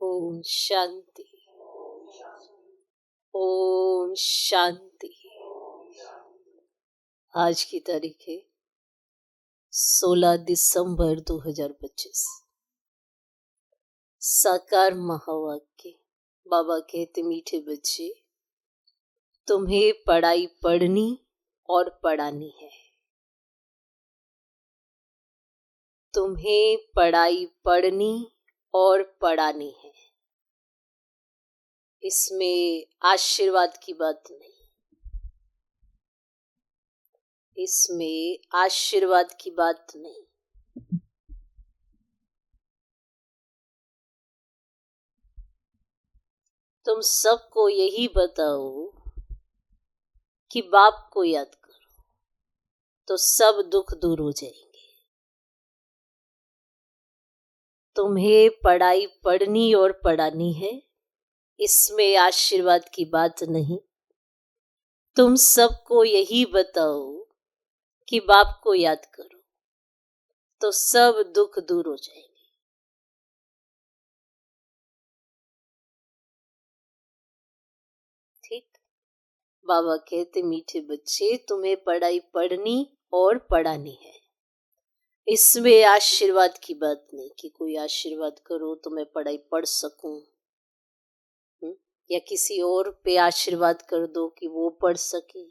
ओम शांति। ओम शांति। आज की तारीख है 16 दिसंबर 2025। साकार महावाक्य। बाबा कहते, मीठे बच्चे, तुम्हें पढ़ाई पढ़नी और पढ़ानी है। तुम्हें पढ़ाई पढ़नी और पढ़ानी है। इसमें आशीर्वाद की बात नहीं, इसमें आशीर्वाद की बात नहीं। तुम सबको यही बताओ कि बाप को याद करो तो सब दुख दूर हो जाएंगे। तुम्हें पढ़ाई पढ़नी और पढ़ानी है, इसमें आशीर्वाद की बात नहीं। तुम सबको यही बताओ कि बाप को याद करो तो सब दुख दूर हो जाएंगे। ठीक। बाबा कहते, मीठे बच्चे, तुम्हें पढ़ाई पढ़नी और पढ़ानी है। इसमें आशीर्वाद की बात नहीं कि कोई आशीर्वाद करो तो मैं पढ़ाई पढ़ सकूं, या किसी और पे आशीर्वाद कर दो कि वो पढ़ सके।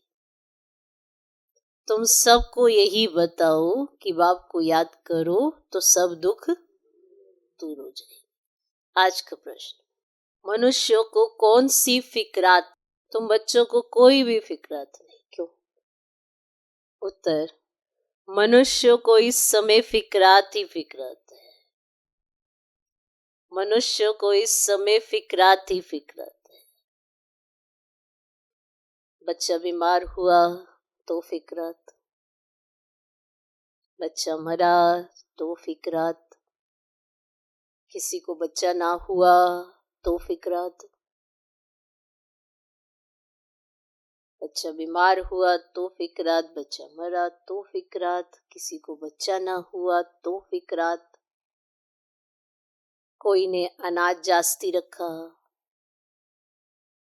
तुम सबको यही बताओ कि बाप को याद करो तो सब दुख दूर हो जाए। आज का प्रश्न, मनुष्यों को कौन सी फिक्रात? तुम बच्चों को कोई भी फिक्रात नहीं, क्यों? उत्तर, मनुष्यों को इस समय फिक्रात ही फिक्रात है। मनुष्यों को इस समय फिक्रात ही फिक्रात है। बच्चा बीमार हुआ तो फिक्रात, बच्चा मरा तो फिक्रात, किसी को बच्चा ना हुआ तो फिक्रात, बच्चा बीमार हुआ तो फिक्रात, बच्चा मरा तो फिक्रात, किसी को बच्चा ना हुआ तो फिक्रात, कोई ने अनाज जास्ती रखा,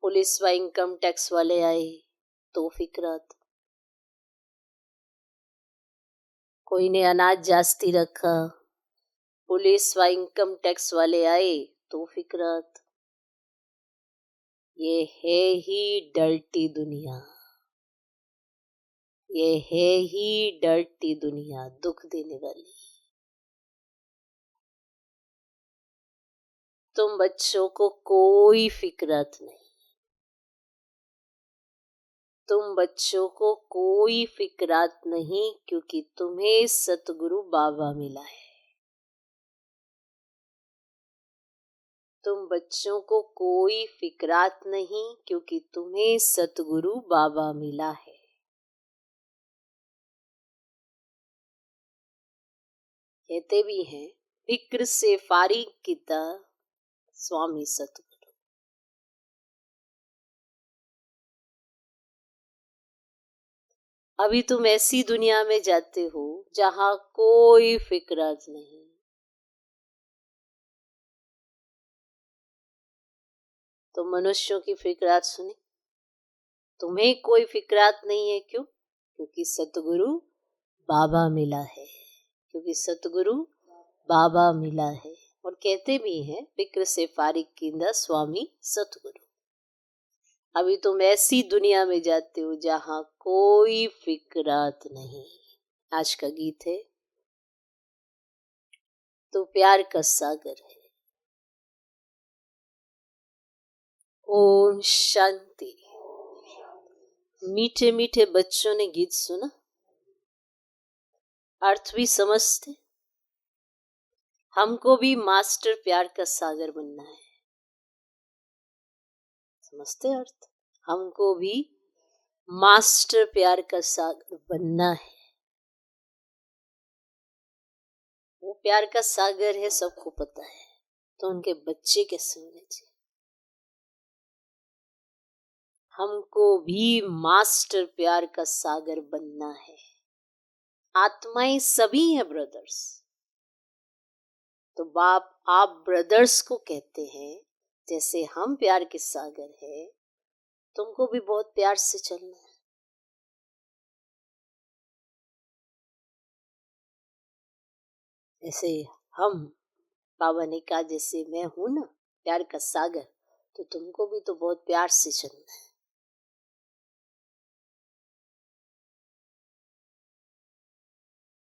पुलिस व इनकम टैक्स वाले आए तो फिक्रात, कोई ने अनाज जास्ती रखा, पुलिस व इनकम टैक्स वाले आए तो फिक्रात। ये है ही डर्टी दुनिया, ये है ही डर्टी दुनिया, दुख देने वाली। तुम बच्चों को कोई फिक्रात नहीं, तुम बच्चों को कोई फिक्रात नहीं, क्योंकि तुम्हें सतगुरु बाबा मिला है। तुम बच्चों को कोई फिक्रात नहीं, क्योंकि तुम्हें सतगुरु बाबा मिला है। कहते भी हैं, फिक्र से फारिग किता स्वामी सतगुरु। अभी तुम ऐसी दुनिया में जाते हो जहां कोई फिक्रात नहीं। तो मनुष्यों की फिक्रात सुनी, तुम्हें कोई फिक्रात नहीं है। क्यों? क्योंकि सतगुरु बाबा मिला है, क्योंकि सतगुरु बाबा मिला है। और कहते भी हैं, फिक्र से फारिग कींदा स्वामी सतगुरु। अभी तुम ऐसी दुनिया में जाते हो जहां कोई फिक्रात नहीं। आज का गीत है, तो प्यार का सागर है। ओम शांति। मीठे मीठे बच्चों ने गीत सुना, अर्थ भी समझते। हमको भी मास्टर प्यार का सागर बनना है। समझते अर्थ? हमको भी मास्टर प्यार का सागर बनना है। वो प्यार का सागर है, सबको पता है, तो उनके बच्चे कैसे होने चाहिए? हमको भी मास्टर प्यार का सागर बनना है। आत्माएं सभी हैं ब्रदर्स, तो बाप आप ब्रदर्स को कहते हैं जैसे हम प्यार के सागर है, तुमको भी बहुत प्यार से चलना है। ऐसे हम बाबा ने कहा जैसे मैं हूं ना प्यार का सागर, तो तुमको भी तो बहुत प्यार से चलना है।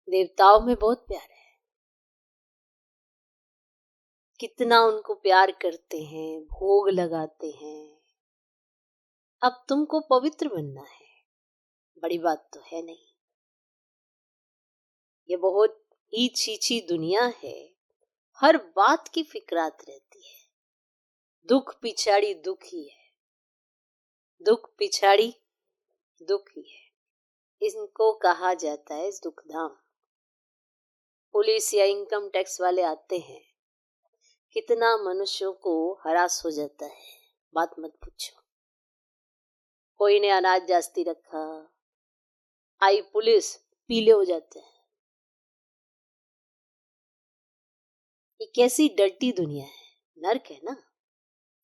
देवताओं में बहुत प्यार है, कितना उनको प्यार करते हैं, भोग लगाते हैं। अब तुमको पवित्र बनना है, बड़ी बात तो है नहीं। ये बहुत ही छीछी दुनिया है, हर बात की फिक्रात रहती है। दुख पिछाड़ी दुख ही है, दुख पिछाड़ी दुख ही है। इनको कहा जाता है दुख धाम। पुलिस या इनकम टैक्स वाले आते हैं, कितना मनुष्यों को हरास हो जाता है, बात मत पूछो। कोई ने अनाज जास्ती रखा, आई पुलिस, पीले हो जाते हैं। ये कैसी डर्टी दुनिया है, नर्क है ना।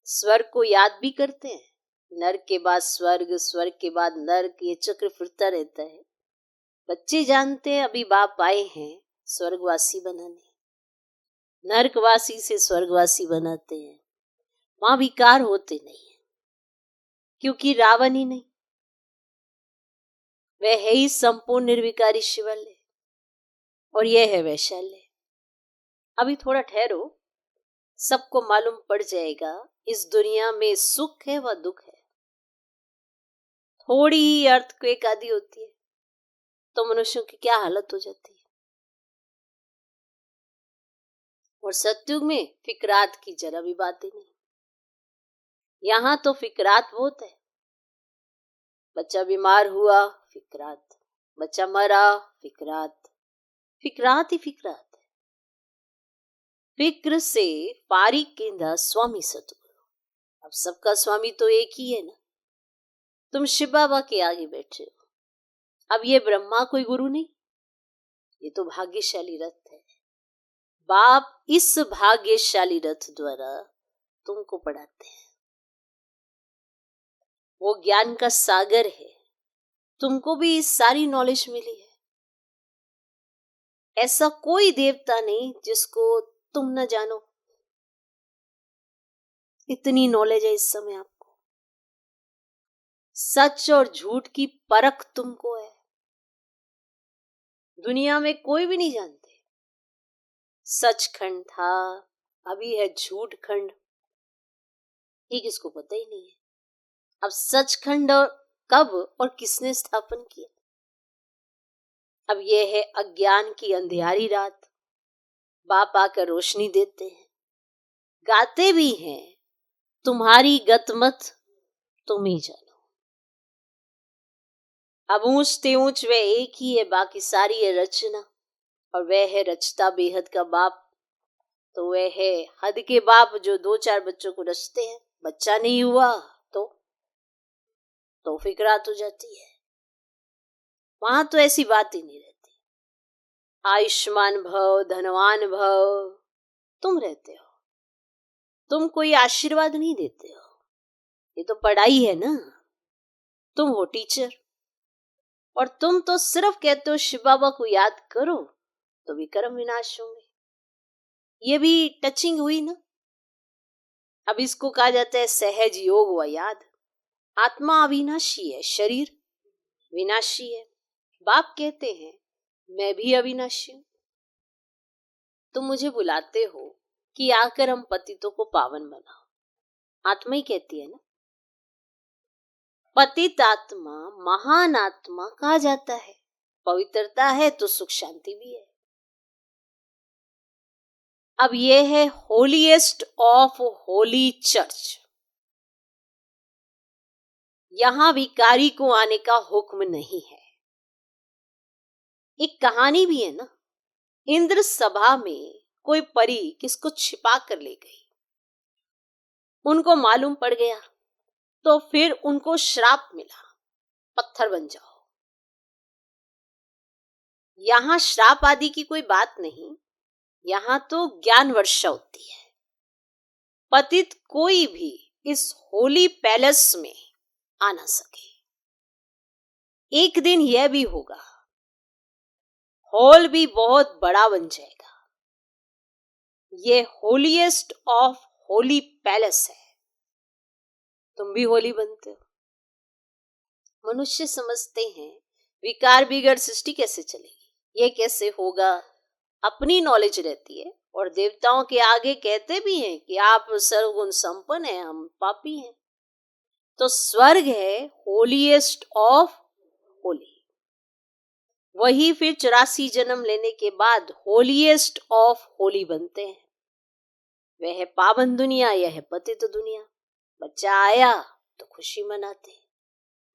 स्वर्ग को याद भी करते हैं, नर्क के बाद स्वर्ग, स्वर्ग के बाद नर्क, ये चक्र फिरता रहता है। बच्चे जानते हैं अभी बाप आए हैं स्वर्गवासी बनाने, नर्कवासी से स्वर्गवासी बनाते हैं। वहां विकार होते नहीं है, क्योंकि रावण ही नहीं, वह है ही संपूर्ण निर्विकारी शिवालय, और यह है वैशाल्य। अभी थोड़ा ठहरो, सबको मालूम पड़ जाएगा इस दुनिया में सुख है व दुख है। थोड़ी ही अर्थक्वेक आदि होती है तो मनुष्यों की क्या हालत हो जाती है। और सत्युग में फिक्रात की जरा भी बात ही नहीं। यहां तो फिक्रात बहुत है। बच्चा बीमार हुआ, फिक्रात, बच्चा मरा, फिक्रात, फिक्रात ही फिक्रात है। फिक्र से पारी केंद्र स्वामी सतगुरु। अब सबका स्वामी तो एक ही है ना। तुम शिव बाबा के आगे बैठे हो, अब ये ब्रह्मा कोई गुरु नहीं, ये तो भाग्यशाली रथ है। बाप इस भाग्यशाली रथ द्वारा तुमको पढ़ाते हैं। वो ज्ञान का सागर है, तुमको भी सारी नॉलेज मिली है। ऐसा कोई देवता नहीं जिसको तुम न जानो, इतनी नॉलेज है इस समय आपको। सच और झूठ की परख तुमको है, दुनिया में कोई भी नहीं जानते। सचखंड था, अभी है झूठ खंड, ये किसको पता ही नहीं है। अब सचखंड और कब और किसने स्थापन किया। अब यह है अज्ञान की अंधियारी रात, बाप आकर रोशनी देते हैं, गाते भी हैं तुम्हारी गतमत तुम ही जानो। अब ऊंच ते ऊंच वह एक ही है, बाकी सारी है रचना, और वह है रचता बेहद का बाप। तो वह है हद के बाप जो 2-4 बच्चों को रचते हैं। बच्चा नहीं हुआ तो फिक्रात हो जाती है। वहां तो ऐसी बात ही नहीं रहती। आयुष्मान भव, धनवान भव, तुम रहते हो, तुम कोई आशीर्वाद नहीं देते हो। ये तो पढ़ाई है ना, तुम हो टीचर, और तुम तो सिर्फ कहते हो शिव बाबा को याद करो तो विक्रम विनाश होंगे। ये भी टचिंग हुई ना। अब इसको कहा जाता है सहज योग व याद। आत्मा अविनाशी है, शरीर विनाशी है। बाप कहते हैं मैं भी अविनाशी हूं। तुम मुझे बुलाते हो कि आकर हम पतितों को पावन बनाओ, आत्मा ही कहती है ना। पतित आत्मा महान आत्मा कहा जाता है। पवित्रता है तो सुख शांति भी है। अब यह है होलीएस्ट ऑफ होली चर्च। यहां विकारी को आने का हुक्म नहीं है। एक कहानी भी है ना, इंद्र सभा में कोई परी किसको छिपा कर ले गई, उनको मालूम पड़ गया तो फिर उनको श्राप मिला, पत्थर बन जाओ। यहां श्राप आदि की कोई बात नहीं, यहाँ तो ज्ञान वर्षा होती है। पतित कोई भी इस होली पैलेस में आ ना सके। एक दिन यह भी होगा, हॉल भी बहुत बड़ा बन जाएगा। ये होलीएस्ट ऑफ होली पैलेस है। तुम भी होली बनते हो। मनुष्य समझते हैं विकार बिगड़ सृष्टि कैसे चलेगी, ये कैसे होगा, अपनी नॉलेज रहती है। और देवताओं के आगे कहते भी हैं कि आप सर्वगुण संपन्न हैं, हम पापी हैं। तो स्वर्ग है होलीएस्ट ऑफ होली। वही फिर 84 जन्म लेने के बाद होलीएस्ट ऑफ होली बनते हैं। वह है पावन दुनिया, यह है पतित दुनिया। बच्चा आया तो खुशी मनाते,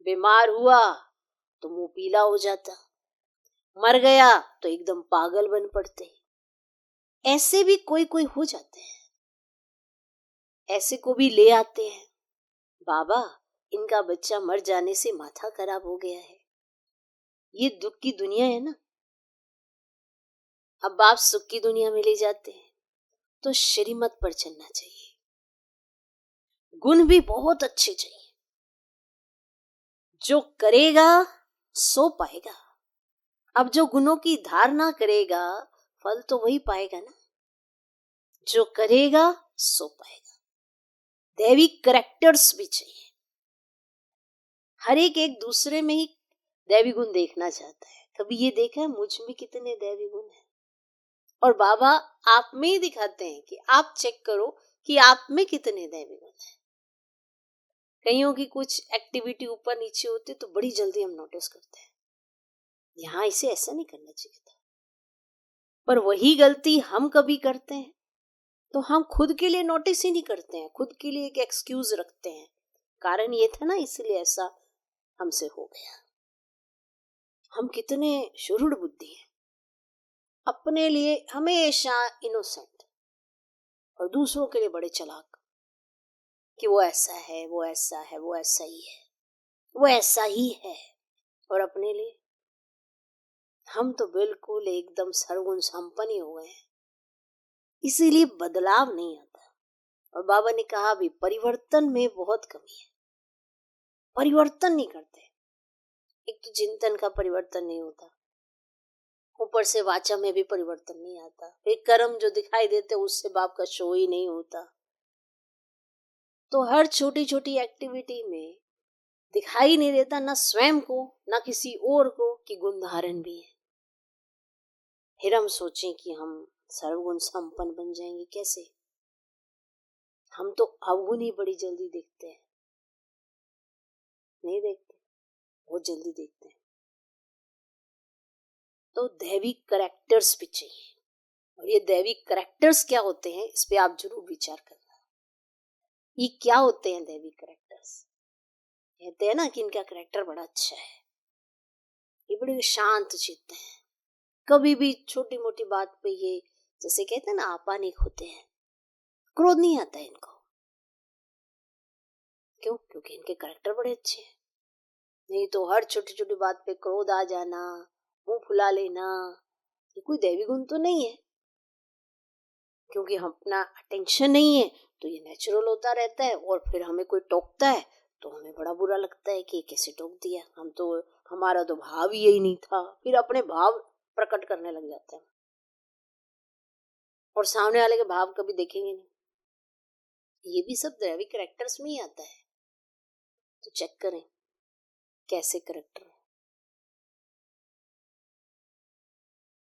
बीमार हुआ तो मुंह पीला हो जाता, मर गया तो एकदम पागल बन पड़ते। ऐसे भी कोई कोई हो जाते हैं। ऐसे को भी ले आते हैं, बाबा इनका बच्चा मर जाने से माथा खराब हो गया है। ये दुख की दुनिया है ना। अब आप सुख की दुनिया में ले जाते हैं तो श्रीमत पर चलना चाहिए। गुण भी बहुत अच्छे चाहिए। जो करेगा सो पाएगा। अब जो गुणों की धारणा करेगा फल तो वही पाएगा ना। जो करेगा सो पाएगा। दैवी करैक्टर्स भी चाहिए। हर एक दूसरे में ही दैवी गुण देखना चाहता है। कभी ये देखा है मुझ में कितने दैवी गुण हैं? और बाबा आप में ही दिखाते हैं कि आप चेक करो कि आप में कितने दैवी गुण हैं। कईयों की कुछ एक्टिविटी ऊपर नीचे होती तो बड़ी जल्दी हम नोटिस करते हैं, यहाँ इसे ऐसा नहीं करना चाहिए था। पर वही गलती हम कभी करते हैं तो हम खुद के लिए नोटिस ही नहीं करते हैं, खुद के लिए एक एक्सक्यूज रखते हैं, कारण ये था ना इसलिए ऐसा हमसे हो गया। हम कितने शुरूढ़ बुद्धि हैं, अपने लिए हमेशा इनोसेंट और दूसरों के लिए बड़े चालाक कि वो ऐसा है, वो ऐसा है, वो ऐसा ही है, वो ऐसा ही है। और अपने लिए हम तो बिल्कुल एकदम सर्वगुण संपन्न ही हो गए हैं। इसीलिए बदलाव नहीं आता। और बाबा ने कहा भी परिवर्तन में बहुत कमी है। परिवर्तन नहीं करते। एक तो चिंतन का परिवर्तन नहीं होता, ऊपर से वाचा में भी परिवर्तन नहीं आता, फिर कर्म जो दिखाई देते उससे बाप का शो ही नहीं होता। तो हर छोटी छोटी एक्टिविटी में दिखाई नहीं देता ना स्वयं को ना किसी और को कि गुण धारण भी है। फिर हम सोचें कि हम सर्वगुण संपन्न बन जाएंगे, कैसे? हम तो अवगुण ही बड़ी जल्दी देखते हैं। नहीं देखते, बहुत जल्दी देखते हैं। तो दैवी करैक्टर्स भी चाहिए। और ये दैवी करैक्टर्स क्या होते हैं इस पे आप जरूर विचार करना। ये क्या होते हैं दैवी करैक्टर्स? कहते हैं ना कि इनका करैक्टर बड़ा अच्छा है, ये बड़े शांत चित्त हैं, कभी भी छोटी मोटी बात पे ये जैसे कहते हैं ना आपानिक होते हैं, क्रोध नहीं आता है इनको। क्यों? क्योंकि इनके करैक्टर बड़े अच्छे हैं। नहीं तो हर छोटी छोटी बात पे क्रोध आ जाना, मुंह फुला लेना, ये कोई दैवी गुण तो नहीं है। क्योंकि हम अपना अटेंशन नहीं है तो ये नेचुरल होता रहता है। और फिर हमें कोई टोकता है तो हमें बड़ा बुरा लगता है कि कैसे टोक दिया, हम तो हमारा तो भाव ही यही नहीं था। फिर अपने भाव प्रकट करने लग जाते हैं और सामने वाले के भाव कभी देखेंगे नहीं। ये भी सब दैवी कैरेक्टर्स में ही आता है। तो चेक करें कैसे कैरेक्टर है।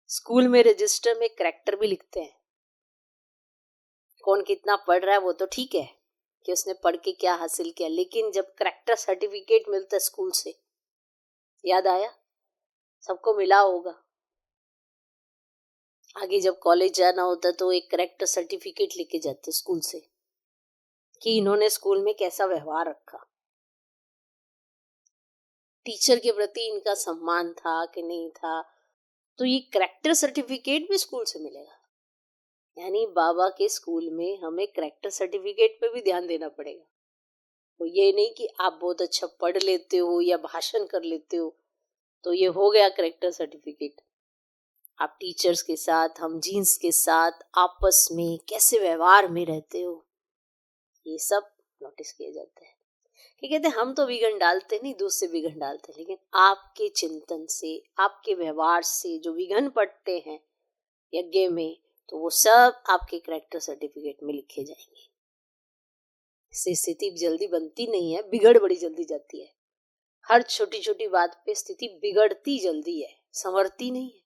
स्कूल में रजिस्टर में कैरेक्टर भी लिखते हैं, कौन कितना पढ़ रहा है वो तो ठीक है कि उसने पढ़ के क्या हासिल किया, लेकिन जब कैरेक्टर सर्टिफिकेट मिलता है स्कूल से, याद आया सबको मिला होगा। आगे जब कॉलेज जाना होता तो एक कैरेक्टर सर्टिफिकेट लेके जाते स्कूल से कि इन्होंने स्कूल में कैसा व्यवहार रखा, टीचर के प्रति इनका सम्मान था कि नहीं था। तो ये कैरेक्टर सर्टिफिकेट भी स्कूल से मिलेगा। यानी बाबा के स्कूल में हमें कैरेक्टर सर्टिफिकेट पे भी ध्यान देना पड़ेगा। तो ये नहीं कि आप बहुत अच्छा पढ़ लेते हो या भाषण कर लेते हो तो ये हो गया कैरेक्टर सर्टिफिकेट। आप टीचर्स के साथ, हम जीन्स के साथ आपस में कैसे व्यवहार में रहते हो, ये सब नोटिस किए जाते हैं। कि कहते हैं हम तो विघन डालते नहीं, दूसरे विघन डालते, लेकिन आपके चिंतन से, आपके व्यवहार से जो विघन पड़ते हैं यज्ञ में, तो वो सब आपके कैरेक्टर सर्टिफिकेट में लिखे जाएंगे। इससे स्थिति जल्दी बनती नहीं है, बिगड़ बड़ी जल्दी जाती है। हर छोटी छोटी बात पे स्थिति बिगड़ती जल्दी है, संवरती नहीं है,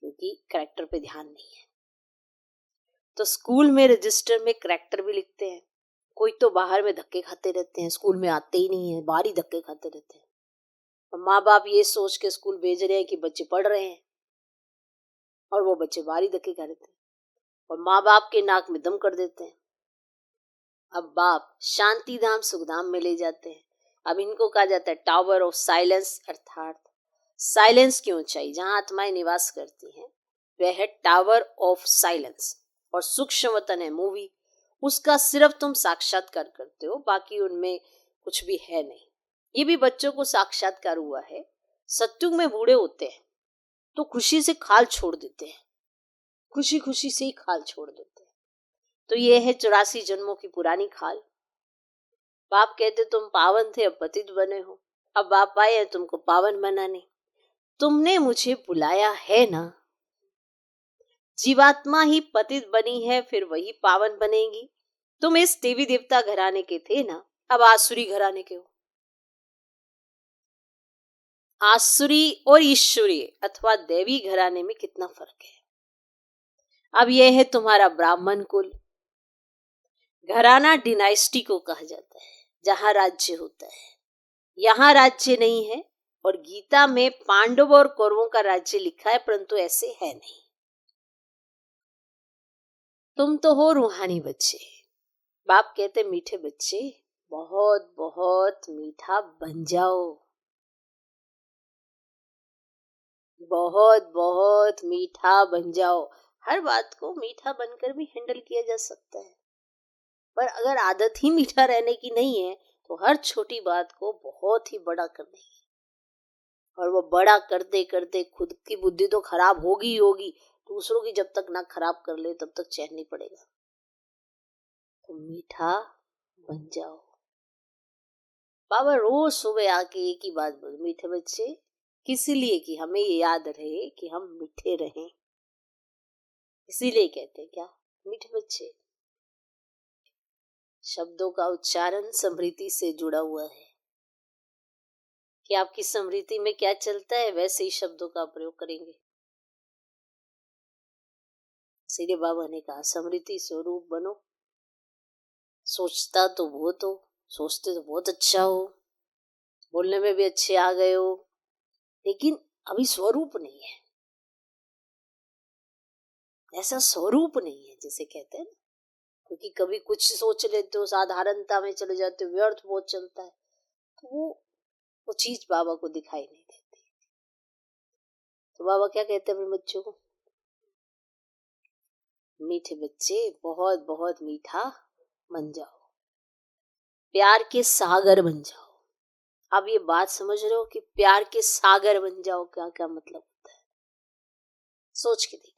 क्योंकि कैरेक्टर पे ध्यान नहीं है। तो स्कूल में रजिस्टर में कैरेक्टर भी लिखते हैं। कोई तो बाहर में धक्के खाते रहते हैं, स्कूल में आते ही नहीं है, बाहर ही धक्के खाते रहते हैं। और माँ बाप ये सोच के स्कूल भेज रहे हैं कि बच्चे पढ़ रहे हैं, और वो बच्चे बाहर ही धक्के खा रहे थे, और माँ बाप के नाक में दम कर देते हैं। अब बाप शांति धाम सुखधाम में ले जाते हैं। अब इनको कहा जाता है टावर ऑफ साइलेंस, अर्थात साइलेंस की ऊंचाई जहां आत्माएं निवास करती हैं वह है टावर ऑफ साइलेंस। और सूक्ष्म वतन है मूवी, उसका सिर्फ तुम साक्षात्कार करते हो, बाकी उनमें कुछ भी है नहीं। ये भी बच्चों को साक्षात्कार हुआ है। सत्युग में बूढ़े होते हैं तो खुशी से खाल छोड़ देते हैं, खुशी खुशी से ही खाल छोड़ देते हैं। तो ये है 84 जन्मों की पुरानी खाल। बाप कहते तुम पावन थे, अब पतित बने हो। अब बाप आए हैं तुमको पावन बनाने। तुमने मुझे बुलाया है ना, जीवात्मा ही पतित बनी है, फिर वही पावन बनेगी। तुम इस देवी देवता घराने के थे ना, अब आसुरी घराने के हो। आसुरी और ईश्वरीय अथवा देवी घराने में कितना फर्क है। अब यह है तुम्हारा ब्राह्मण कुल। घराना डिनाइस्टी को कहा जाता है, जहां राज्य होता है। यहां राज्य नहीं है, और गीता में पांडव और कौरवों का राज्य लिखा है, परंतु ऐसे है नहीं। तुम तो हो रूहानी बच्चे। बाप कहते मीठे बच्चे बहुत बहुत मीठा बन जाओ, बहुत बहुत मीठा बन जाओ। हर बात को मीठा बनकर भी हैंडल किया जा सकता है, पर अगर आदत ही मीठा रहने की नहीं है तो हर छोटी बात को बहुत ही बड़ा करने की, और वो बड़ा करते करते खुद की बुद्धि तो खराब होगी ही होगी, दूसरों की जब तक ना खराब कर ले तब तक चैन नहीं पड़ेगा। तो मीठा बन जाओ। बाबा रोज सुबह आके एक ही बात बोल, मीठे बच्चे, किस लिए कि हमें ये याद रहे कि हम मीठे रहें। इसीलिए कहते हैं क्या, मीठे बच्चे। शब्दों का उच्चारण स्मृति से जुड़ा हुआ है, कि आपकी स्मृति में क्या चलता है वैसे ही शब्दों का प्रयोग करेंगे। इसीलिए बाबा ने कहा स्मृति स्वरूप बनो। सोचता तो बहुत हो, सोचते तो बहुत अच्छा हो, बोलने में भी अच्छे आ गए हो, लेकिन अभी स्वरूप नहीं है। ऐसा स्वरूप नहीं है जिसे कहते हैं, क्योंकि कभी कुछ सोच लेते हो, साधारणता में चले जाते हो, व्यर्थ बहुत चलता है, तो वो चीज बाबा को दिखाई नहीं देती। तो बाबा क्या कहते हैं अपने बच्चों को, मीठे बच्चे बहुत बहुत मीठा बन जाओ, प्यार के सागर बन जाओ। अब ये बात समझ रहे हो कि प्यार के सागर बन जाओ क्या क्या मतलब होता है। सोच के देखना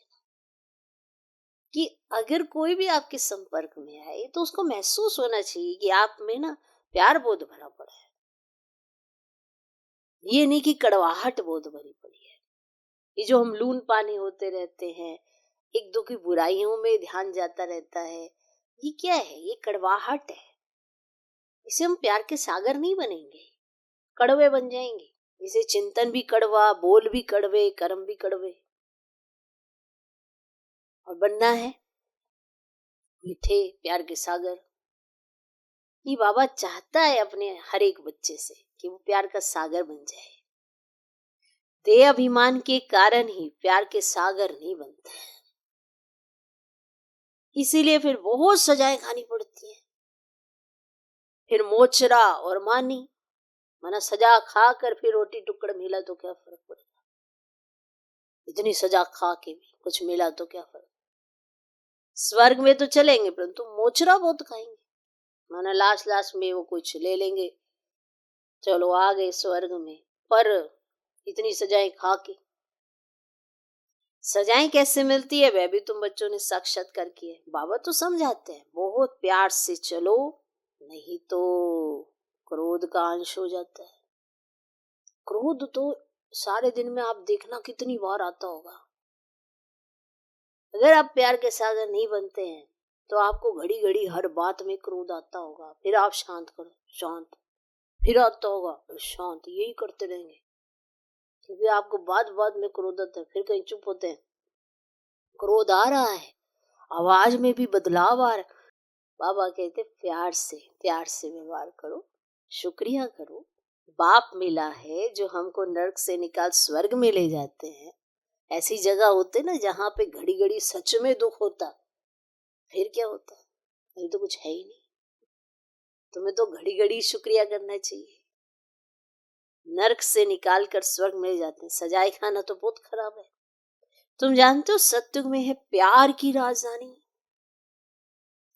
कि अगर कोई भी आपके संपर्क में आए तो उसको महसूस होना चाहिए कि आप में ना प्यार बहुत भरा पड़ा है, ये नहीं कि कड़वाहट बहुत भरी पड़ी है। ये जो हम लून पानी होते रहते हैं, एक दो की बुराइयों में ध्यान जाता रहता है, ये क्या है, ये कड़वाहट है। इसे हम प्यार के सागर नहीं बनेंगे, कड़वे बन जाएंगे। इसे चिंतन भी कड़वा, बोल भी कड़वे, कर्म भी कड़वे। और बनना है मीठे प्यार के सागर। ये बाबा चाहता है अपने हर एक बच्चे से कि वो प्यार का सागर बन जाए। देह अभिमान के कारण ही प्यार के सागर नहीं बनते हैं, इसीलिए फिर बहुत सजाएं खानी पड़ती है। फिर मोचरा और मानी, माना सजा खाकर फिर रोटी टुकड़ मिला तो क्या फर्क पड़ेगा, इतनी सजा खा के भी कुछ मिला तो क्या फर्क। स्वर्ग में तो चलेंगे परंतु मोचरा बहुत खाएंगे, माना लास्ट लास्ट में वो कुछ ले लेंगे, चलो आ गए स्वर्ग में, पर इतनी सजाएं खा के। सजाएं कैसे मिलती है वह भी तुम बच्चों ने साक्षात्कार की है। बाबा तो समझाते हैं बहुत प्यार से चलो, नहीं तो क्रोध का अंश हो जाता है। क्रोध तो सारे दिन में आप देखना कितनी बार आता होगा। अगर आप प्यार के सागर नहीं बनते हैं तो आपको घड़ी घड़ी हर बात में क्रोध आता होगा, फिर आप शांत करो, शांत, फिर आता होगा, फिर शांत, यही करते रहेंगे क्योंकि आपको बात बात में क्रोध आता है। फिर कहीं चुप होते हैं, क्रोध आ रहा है, आवाज में भी बदलाव आ रहा है। बाबा कहते प्यार से व्यवहार करो, शुक्रिया करो। बाप मिला है जो हमको नर्क से निकाल स्वर्ग में ले जाते हैं। ऐसी जगह होते ना जहाँ पे घड़ी घड़ी सच में दुख होता, फिर क्या होता? नहीं तो कुछ है ही नहीं। तुम्हें तो घड़ी घड़ी शुक्रिया करना चाहिए। नर्क से निकाल कर स्वर्ग में जाते हैं, सजाए खाना तो बहुत खराब है। तुम जानते हो सत्युग में है प्यार की राजधानी।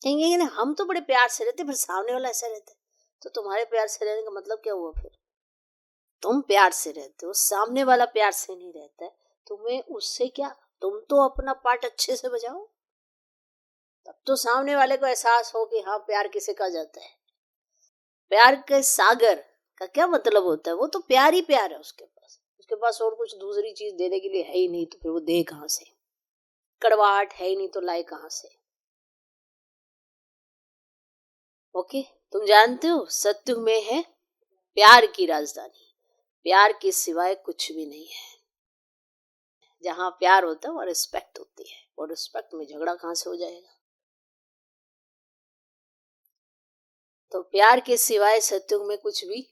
कहेंगे ना हम तो बड़े प्यार से रहते, फिर सामने वाला ऐसा रहता है, तो तुम्हारे प्यार से रहने का मतलब क्या हुआ? फिर तुम प्यार से रहते हो, सामने वाला प्यार से नहीं रहता है, तुम्हें उससे क्या? तुम तो अपना पार्ट अच्छे से बजाओ, तब तो सामने वाले को एहसास हो कि हाँ प्यार किसे कहा जाता है। प्यार के सागर का क्या मतलब होता है? वो तो प्यार ही प्यार है उसके पास और कुछ दूसरी चीज देने के लिए है ही नहीं, तो फिर वो दे कहां से? कड़वाहट है ही नहीं तो लाए कहां से? ओके, तुम जानते हो सत्युग में है प्यार की राजधानी। प्यार के सिवाय कुछ भी नहीं है। जहां प्यार होता है वहां रिस्पेक्ट होती है, और रिस्पेक्ट में झगड़ा कहां से हो जाएगा? तो प्यार के सिवाय सत्युग में कुछ भी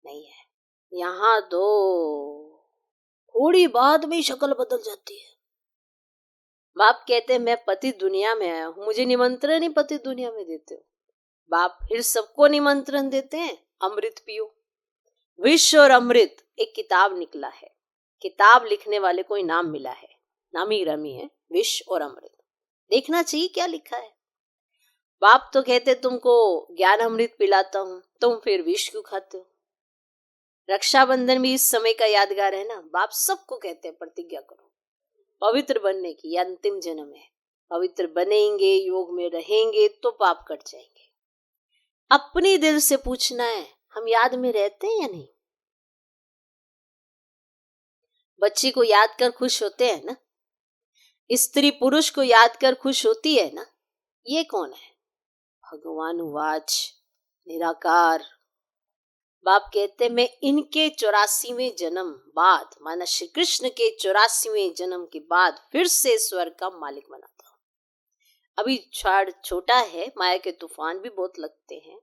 नहीं है। यहाँ तो थोड़ी बात में शक्ल बदल जाती है। बाप कहते हैं मैं पति दुनिया में आया हूं, मुझे निमंत्रण ही पति दुनिया में देते हो। बाप फिर सबको निमंत्रण देते हैं, अमृत पियो। विष और अमृत एक किताब निकला है, किताब लिखने वाले को इनाम मिला है, नामी ग्रामी है, विष और अमृत। देखना चाहिए क्या लिखा है। बाप तो कहते तुमको ज्ञान अमृत पिलाता हूं, तुम फिर विष क्यों खाते हो? रक्षाबंधन भी इस समय का यादगार है ना। बाप सबको कहते हैं प्रतिज्ञा करो पवित्र बनने की, यह अंतिम जन्म है। पवित्र बनेंगे, योग में रहेंगे तो पाप कट जाएंगे। अपने दिल से पूछना है हम याद में रहते हैं या नहीं? बच्ची को याद कर खुश होते हैं ना, स्त्री पुरुष को याद कर खुश होती है ना। ये कौन है? भगवान वाच निराकार। बाप कहते मैं इनके 84वें जन्म बाद, माना श्री कृष्ण के 84वें जन्म के बाद फिर से स्वर्ग का मालिक बनाता हूं। अभी छोटा है, माया के तूफान भी बहुत लगते हैं,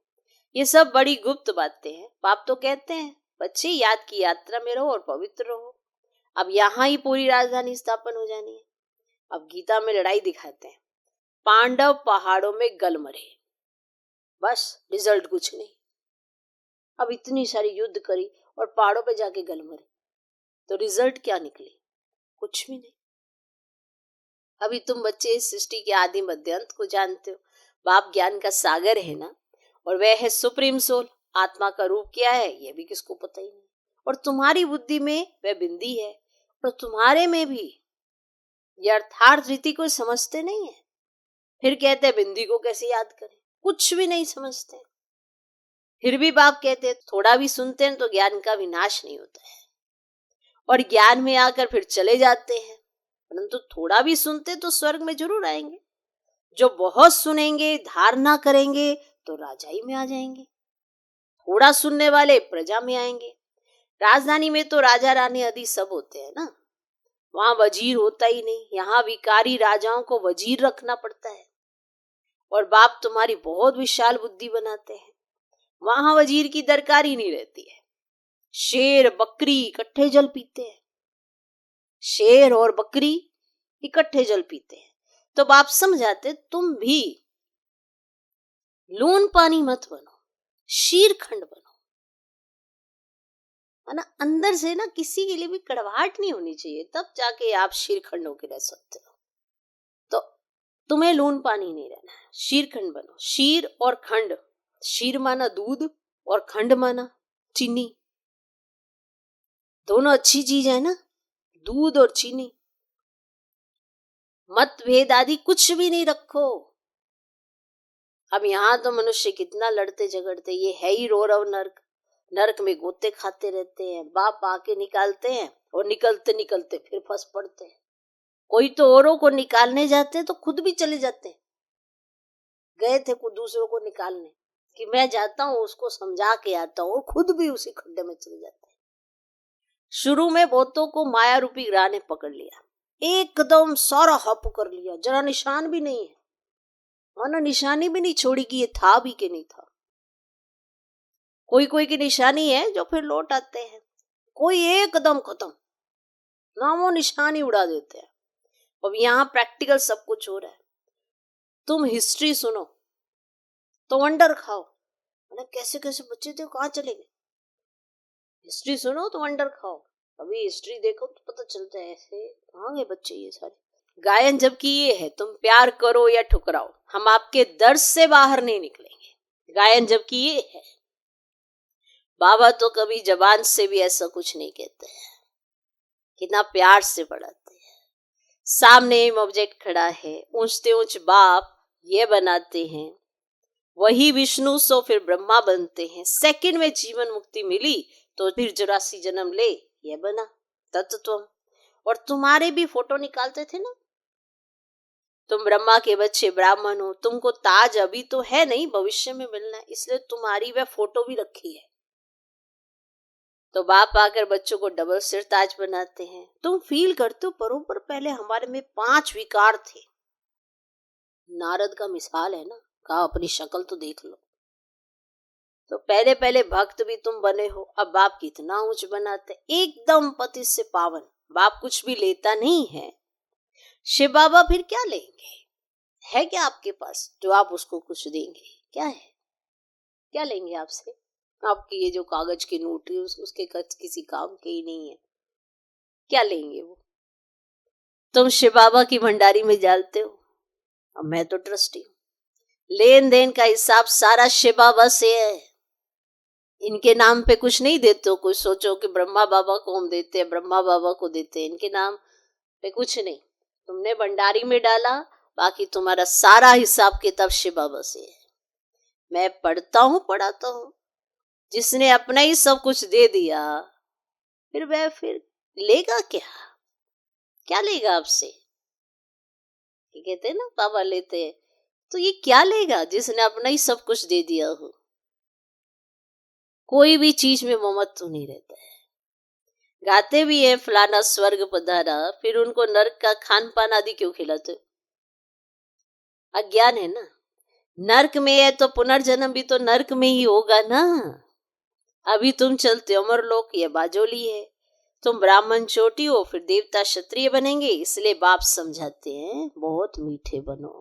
ये सब बड़ी गुप्त बातें हैं। बाप तो कहते हैं बच्चे याद की यात्रा में रहो और पवित्र रहो। अब यहाँ ही पूरी राजधानी स्थापन हो जानी है। अब गीता में लड़ाई दिखाते हैं, पांडव पहाड़ों में गल मरे, बस रिजल्ट कुछ नहीं। अब इतनी सारी युद्ध करी और पहाड़ों पे जाके गल मरे, तो रिजल्ट क्या निकली? कुछ भी नहीं। अभी तुम बच्चे इस सृष्टि के आदि मध्य अंत को जानते हो। बाप ज्ञान का सागर है ना, और वह है सुप्रीम सोल। आत्मा का रूप क्या है यह भी किसको पता ही नहीं। और तुम्हारी बुद्धि में वह बिंदी है, और तुम्हारे में भी यथार्थ रीति को समझते नहीं है। फिर कहते हैं बिंदी को कैसे याद करें, कुछ भी नहीं समझते। फिर भी बाप कहते हैं थोड़ा भी सुनते हैं तो ज्ञान का विनाश नहीं होता है, और ज्ञान में आकर फिर चले जाते हैं। परंतु थोड़ा भी सुनते तो स्वर्ग में जरूर आएंगे। जो बहुत सुनेंगे, धारणा करेंगे तो राजाई में आ जाएंगे। थोड़ा सुनने वाले प्रजा में आएंगे। राजधानी में तो राजा रानी आदि सब होते हैं ना, वहां वजीर होता ही नहीं। यहाँ विकारी राजाओं को वजीर रखना पड़ता है, और बाप तुम्हारी बहुत विशाल बुद्धि बनाते हैं। वहां वजीर की दरकार ही नहीं रहती है। शेर बकरी इकट्ठे जल पीते हैं, शेर और बकरी इकट्ठे जल पीते हैं। तो बाप समझाते तुम भी लून पानी मत बनो, शीरखंड बनो, है ना। अंदर से ना किसी के लिए भी कड़वाहट नहीं होनी चाहिए, तब जाके आप शीरखंड होके रह सकते हो। तो तुम्हें लून पानी नहीं रहना है, शीरखंड बनो। शीर और खंड, शीर माना दूध और खंड माना चीनी। दोनों अच्छी चीज है ना, दूध और चीनी। मतभेद आदि कुछ भी नहीं रखो। अब यहाँ तो मनुष्य कितना लड़ते झगड़ते, ये है ही रौरव नर्क, नर्क में गोते खाते रहते हैं, बाप आके निकालते हैं और निकलते निकलते फिर फंस पड़ते हैं। कोई तो औरों को निकालने जाते हैं तो खुद भी चले जाते हैं। गए थे कुछ दूसरों को निकालने कि मैं जाता हूँ उसको समझा के आता हूँ, और खुद भी उसी खड्डे में चले जाते हैं। शुरू में बहुतों को माया रूपी ग्रह ने पकड़ लिया, एकदम सारा हप कर लिया, जरा निशान भी नहीं है, मानो निशानी भी नहीं छोड़ी कि ये था भी कि नहीं था। कोई कोई की निशानी है जो फिर लौट आते हैं, कोई एकदम खत्म, नामो निशानी उड़ा देते हैं। अब यहाँ प्रैक्टिकल सब कुछ हो रहा है। तुम हिस्ट्री सुनो तो वंडर खाओ, कैसे कैसे बच्चे थे, कहाँ चले गए। हिस्ट्री सुनो तो वंडर खाओ, अभी हिस्ट्री देखो तो पता चलता है ऐसे कहाँ गए बच्चे ये सारे। गायन जबकि ये है, तुम प्यार करो या ठुकराओ, हम आपके दर्द से बाहर नहीं निकलेंगे। गायन जबकि ये है। बाबा तो कभी जबान से भी ऐसा कुछ नहीं कहते हैं, कितना प्यार से पढ़ाते हैं। सामने एम ऑब्जेक्ट खड़ा है, ऊंचते ऊंच बाप ये बनाते हैं, वही विष्णु सो फिर ब्रह्मा बनते हैं। सेकंड में जीवन मुक्ति मिली तो फिर 84 जन्म ले, ये बना तत्व। और तुम्हारे भी फोटो निकालते थे ना, तुम ब्रह्मा के बच्चे ब्राह्मण हो, तुमको ताज अभी तो है नहीं, भविष्य में मिलना है, इसलिए तुम्हारी वह फोटो भी रखी है। तो बाप आकर बच्चों को डबल सिर ताज बनाते हैं। तुम फील करते हो बरोबर पहले हमारे में 5 विकार थे। नारद का मिसाल है ना, कहा अपनी शक्ल तो देख लो। तो पहले पहले भक्त भी तुम बने हो, अब बाप कितना ऊंच बनाते, एकदम पति से पावन। बाप कुछ भी लेता नहीं है, शिव बाबा फिर क्या लेंगे? है क्या आपके पास जो आप उसको कुछ देंगे? क्या है, क्या लेंगे आपसे? आपकी ये जो कागज के नोट है उसके किसी काम के ही नहीं है, क्या लेंगे वो? तुम शिव बाबा की भंडारी में डालते हो, अब मैं तो ट्रस्टी हूँ, लेन देन का हिसाब सारा शिव बाबा से है। इनके नाम पे कुछ नहीं देते हो, कुछ सोचो कि ब्रह्मा बाबा को हम देते हैं, ब्रह्मा बाबा को देते हैं, इनके नाम पे कुछ नहीं। तुमने भंडारी में डाला, बाकी तुम्हारा सारा हिसाब किताब शिव बाबा से है। मैं पढ़ता हूँ पढ़ाता हूँ, जिसने अपना ही सब कुछ दे दिया फिर वह फिर लेगा क्या? क्या लेगा आपसे? ये कहते हैं ना बाबा लेते हैं, तो ये क्या लेगा जिसने अपना ही सब कुछ दे दिया हो? कोई भी चीज में ममत्व नहीं रहता है। गाते भी है फलाना स्वर्ग पधारा, फिर उनको नरक का खान पान आदि क्यों खिलाते? अज्ञान है ना। नरक में है तो पुनर्जन्म भी तो नरक में ही होगा ना। अभी तुम चलते अमरलोक, ये बाजोली है, तुम ब्राह्मण चोटी हो फिर देवता क्षत्रिय बनेंगे, इसलिए बाप समझाते हैं बहुत मीठे बनो,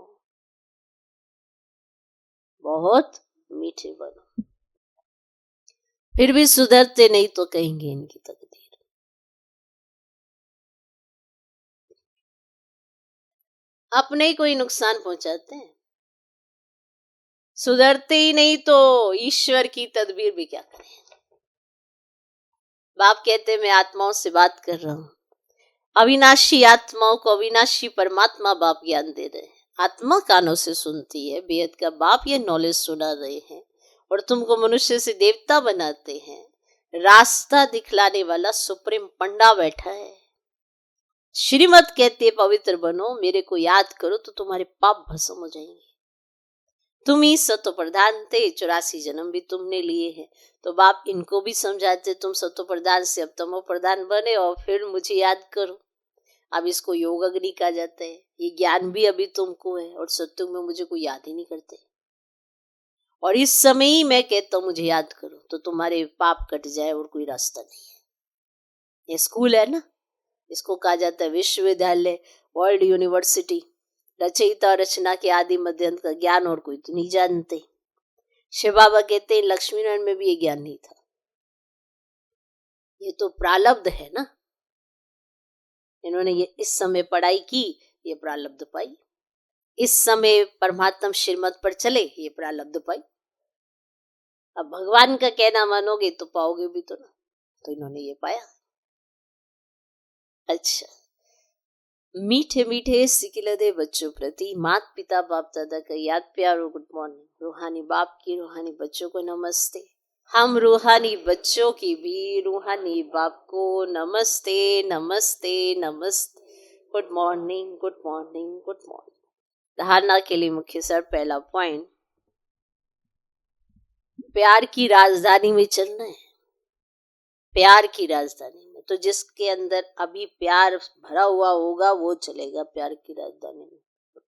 बहुत मीठे बनो। फिर भी सुधरते नहीं तो कहेंगे इनकी तकदीर। अपने ही कोई नुकसान पहुंचाते हैं, सुधरते ही नहीं तो ईश्वर की तदबीर भी क्या करें। बाप कहते मैं आत्माओं से बात कर रहा हूं, अविनाशी आत्माओं को अविनाशी परमात्मा बाप ज्ञान दे रहे हैं। आत्मा कानों से सुनती है, बेहद का बाप ये नॉलेज सुना रहे हैं, और तुमको मनुष्य से देवता बनाते हैं। रास्ता दिखलाने वाला सुप्रीम पंडा बैठा है। श्रीमत कहते पवित्र बनो, मेरे को याद करो तो तुम्हारे पाप भस्म हो जाएंगे। तुम ही सत्व प्रधान थे, 84 जन्म भी तुमने लिए हैं। तो बाप इनको भी समझाते, तुम सत्व प्रधान से अब तमो प्रधान बने और फिर मुझे याद करो। अब इसको योग अग्नि कहा जाता है। ये ज्ञान भी अभी तुमको है, और सत्युग में मुझे कोई याद ही नहीं करते, और इस समय ही मैं कहता हूँ मुझे याद करो तो तुम्हारे पाप कट जाए, और कोई रास्ता नहीं है। ये स्कूल है ना, इसको कहा जाता है विश्वविद्यालय, वर्ल्ड यूनिवर्सिटी। रचयिता रचना के आदि मध्य अंत का ज्ञान और कोई तो नहीं जानते। शिव बाबा कहते हैं लक्ष्मी नारायण में भी ये ज्ञान नहीं था। ये तो प्रालब्ध है ना, इन्होंने ये इस समय पढ़ाई की, ये प्रालब्ध पाई। इस समय परमात्मा श्रीमत पर चले, ये प्रालब्ध पाई। अब भगवान का कहना मानोगे तो पाओगे भी तो ना, तो इन्होंने ये पाया। अच्छा, मीठे मीठे सिकिलदे बच्चों प्रति माता पिता बाप दादा का याद प्यार और गुड मॉर्निंग। रूहानी बाप की रूहानी बच्चों को नमस्ते। हम रूहानी बच्चों की भी रूहानी बाप को नमस्ते नमस्ते नमस्ते। Good morning good morning good morning. धारणा के लिए मुख्य सर पहला पॉइंट, प्यार की राजधानी में चलना है। प्यार की राजधानी में, तो जिसके अंदर अभी प्यार भरा हुआ होगा वो चलेगा प्यार की राजधानी में।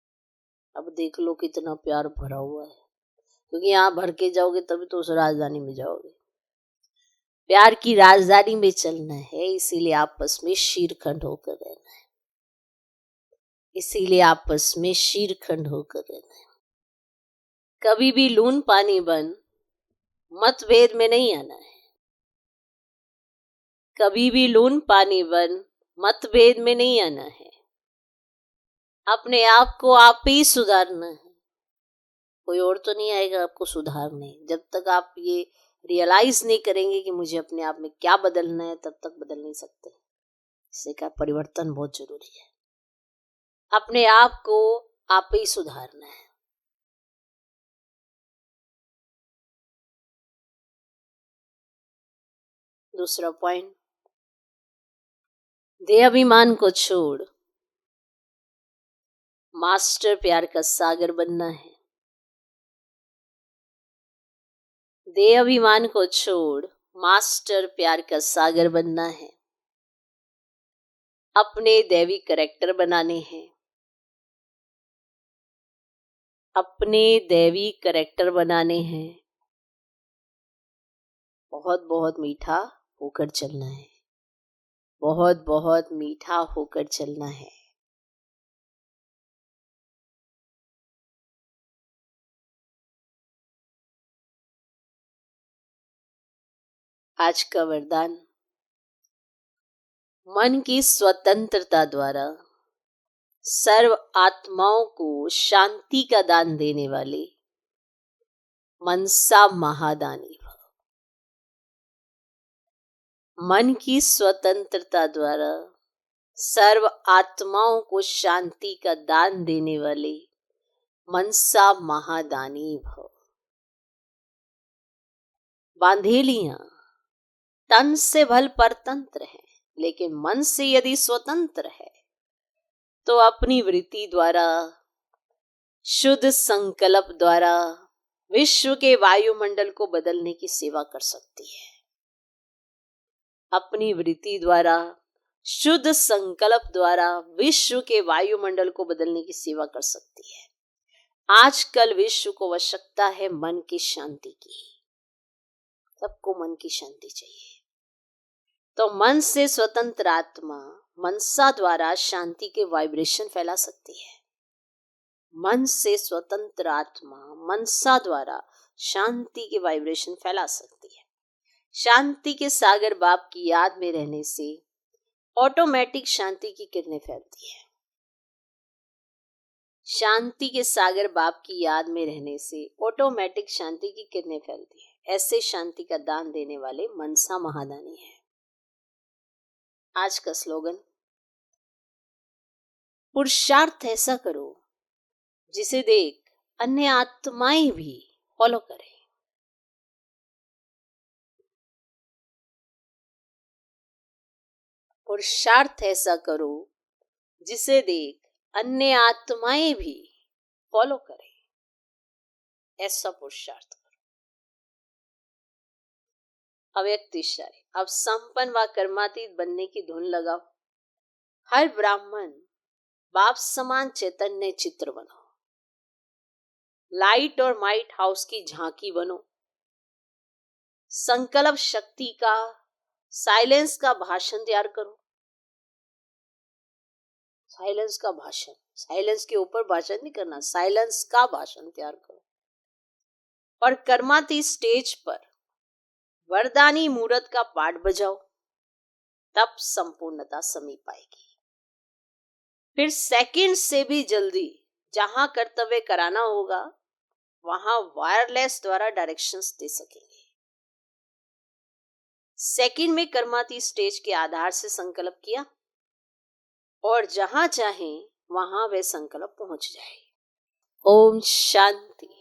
अब देख लो कितना प्यार भरा हुआ है, क्योंकि यहाँ भर के जाओगे तभी तो उस राजधानी में जाओगे। प्यार की राजधानी में चलना है, इसीलिए आपस में शीरखंड होकर रहना है। इसीलिए आपस में शीरखंड होकर रहना है। कभी भी लून पानी बन मतभेद में नहीं आना है। कभी भी लून पानी बन मतभेद में नहीं आना है। अपने आप को आप ही सुधारना है, कोई और तो नहीं आएगा आपको सुधारने। जब तक आप ये रियलाइज नहीं करेंगे कि मुझे अपने आप में क्या बदलना है, तब तक बदल नहीं सकते। इससे का परिवर्तन बहुत जरूरी है। अपने आप को आप ही सुधारना है। दूसरा पॉइंट, देह अभिमान को छोड़ मास्टर प्यार का सागर बनना है। देह अभिमान को छोड़ मास्टर प्यार का सागर बनना है। अपने दैवी कैरेक्टर बनाने हैं। अपने दैवी कैरेक्टर बनाने हैं। बहुत बहुत मीठा होकर चलना है। बहुत बहुत मीठा होकर चलना है। आज का वरदान, मन की स्वतंत्रता द्वारा सर्व आत्माओं को शांति का दान देने वाले मनसा महादानी भव। मन की स्वतंत्रता द्वारा सर्व आत्माओं को शांति का दान देने वाले मनसा महादानी भव। बांधेलियां तन से भल परतंत्र है, लेकिन मन से यदि स्वतंत्र है तो अपनी वृत्ति द्वारा, शुद्ध संकल्प द्वारा विश्व के वायुमंडल को बदलने की सेवा कर सकती है। अपनी वृत्ति द्वारा, शुद्ध संकल्प द्वारा विश्व के वायुमंडल को बदलने की सेवा कर सकती है। आजकल विश्व को आवश्यकता है मन की शांति की। सबको मन की शांति चाहिए। तो मन से स्वतंत्र आत्मा मनसा द्वारा शांति के वाइब्रेशन फैला सकती है। मन से स्वतंत्र आत्मा मनसा द्वारा शांति के वाइब्रेशन फैला सकती है। शांति के सागर बाप की याद में रहने से ऑटोमेटिक शांति की किरणें फैलती है। शांति के सागर बाप की याद में रहने से ऑटोमेटिक शांति की किरणें फैलती है। ऐसे शांति का दान देने वाले मनसा महादानी है। आज का स्लोगन, पुरुषार्थ ऐसा करो जिसे देख अन्य आत्माएं भी फॉलो करें। पुरुषार्थ ऐसा करो जिसे देख अन्य आत्माएं भी फॉलो करें। ऐसा पुरुषार्थ करो। अव्यक्त इशारे, अब संपन्न व कर्मातीत बनने की धुन लगाओ। हर ब्राह्मण बाप समान चैतन्य चित्र बनो। लाइट और माइट हाउस की झांकी बनो। संकल्प शक्ति का, साइलेंस का भाषण तैयार करो। साइलेंस का भाषण, साइलेंस के ऊपर भाषण नहीं करना, साइलेंस का भाषण तैयार करो। और कर्माती स्टेज पर वरदानी मूर्त का पाठ बजाओ, तब संपूर्णता समीप आएगी। फिर सेकंड से भी जल्दी जहां कर्तव्य कराना होगा वहां वायरलेस द्वारा डायरेक्शंस दे सकेंगे। सेकंड में कर्माती स्टेज के आधार से संकल्प किया, और जहाँ चाहें वहाँ वे संकल्प पहुँच जाए। ओम शांति।